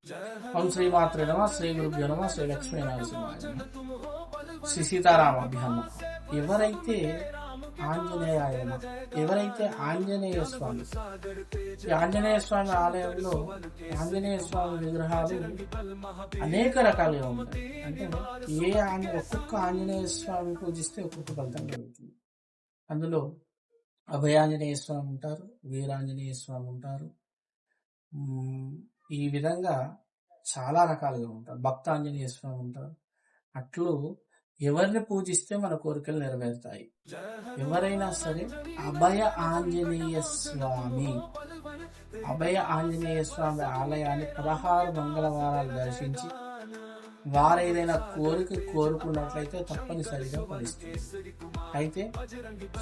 ఓం శ్రీమాత్రే నమః, శ్రీ గురుభ్యో నమః, శ్రీ లక్ష్మీ నరసింహాయ నమః, శ్రీ సీతారామాభ్యాం నమః. ఎవరైతే ఆంజనేయాయ నమః, ఎవరైతే ఆంజనేయ స్వామి, ఈ ఆంజనేయ స్వామి ఆలయంలో ఆంజనేయ స్వామి విగ్రహాలు అనేక రకాలుగా ఉంటాయి. అంటే ఒక్కొక్క ఆంజనేయ స్వామి పూజిస్తే ఒక్కొక్క ఫలితం కలుగుతుంది. అందులో అభయాంజనేయ స్వామి ఉంటారు, వీరాంజనేయ స్వామి ఉంటారు. ఈ విధంగా చాలా రకాలుగా ఉంటారు. భక్తాంజనేయ స్వామి ఉంటారు. అట్లు ఎవరిని పూజిస్తే మన కోరికలు నెరవేరుతాయి. ఎవరైనా సరే అభయ ఆంజనేయ స్వామి ఆలయాన్ని 16 మంగళవారాలు దర్శించి వారు ఏదైనా కోరిక కోరుకున్నట్లయితే తప్పనిసరిగా ఫలిస్తుంది. అయితే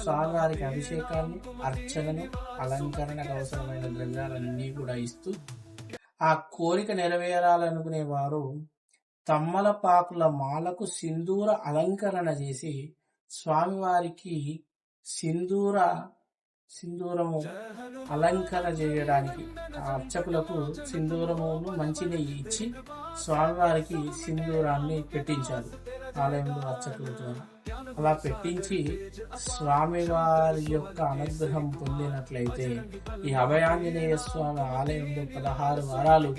స్వామివారికి అభిషేకాన్ని, అర్చనను, అలంకరణకు అవసరమైన ద్రవ్యాలన్నీ కూడా ఇస్తూ ఆ కోరిక నెరవేరాలనుకునే వారు తమ్మలపాకుల మాలకు సింధూర అలంకరణ చేసి స్వామివారికి సింధూరము అలంకరణ చేయడానికి ఆ అర్చకులకు సింధూరమును మంచి నెయ్యి ఇచ్చి స్వామివారికి సింధూరాన్ని పెట్టించారు ఆలయంలో అర్చకుల ద్వారా. అలా పెట్టించి స్వామివారి యొక్క అనుగ్రహం పొందినట్లయితే ఈ అభయాంజనేయ స్వామి ఆలయంలో 16 వారాలు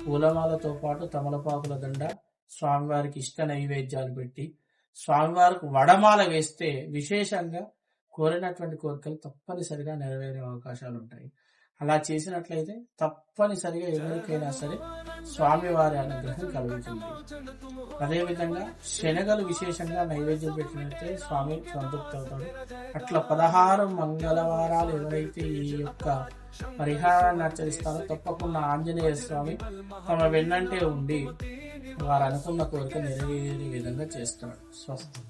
పూలమాలతో పాటు తమలపాకుల దండ, స్వామివారికి ఇష్ట నైవేద్యాలు పెట్టి స్వామివారికి వడమాల వేస్తే విశేషంగా కోరినటువంటి కోరికలు తప్పనిసరిగా నెరవేరే అవకాశాలు ఉంటాయి. అలా చేసినట్లయితే తప్పనిసరిగా ఎవరికైనా సరే స్వామివారి అనుగ్రహం కలుగుతుంది. అదేవిధంగా శనగలు విశేషంగా నైవేద్యం పెట్టినట్లయితే స్వామి సంతృప్తి అవుతాడు. అట్లా 16 మంగళవారాలు ఎవరైతే ఈ యొక్క పరిహారాన్ని ఆచరిస్తారో తప్పకుండా ఆంజనేయ స్వామి తమ వెన్నంటే ఉండి వారు అనుకున్న కోరిక నెరవేరే విధంగా చేస్తాడు. స్వస్తి.